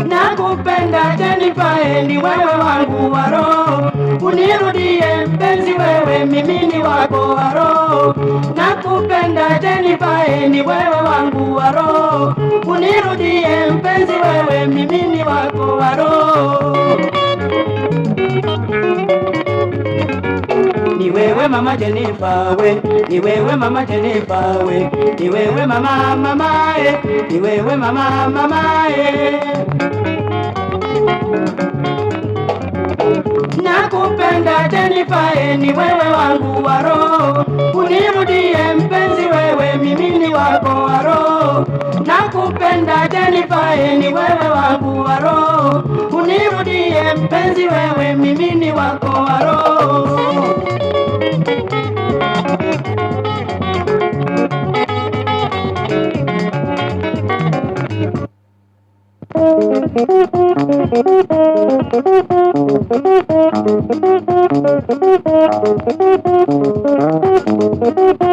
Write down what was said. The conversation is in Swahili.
Nakupenda Jenifer, ni wewe wangu wa roho, unirudie mpenzi, wewe mimi ni wako wa roho. Nakupenda Jenifer, ni wewe wangu wa roho, unirudie mpenzi, wewe mimi ni wako wa roho. Ni wewe mama Jenifer we, ni wewe mama Jenifer we, ni wewe mama mamae, ni wewe mama mamae. Nakupenda Jenifer, ni wewe wangu wa roho, unirudie mpenzi, wewe mimi ni wako wa roho. Nakupenda Jenifer, ni wewe wangu wa roho, unirudie mpenzi, wewe mimi ni wako wa roho. Thank you.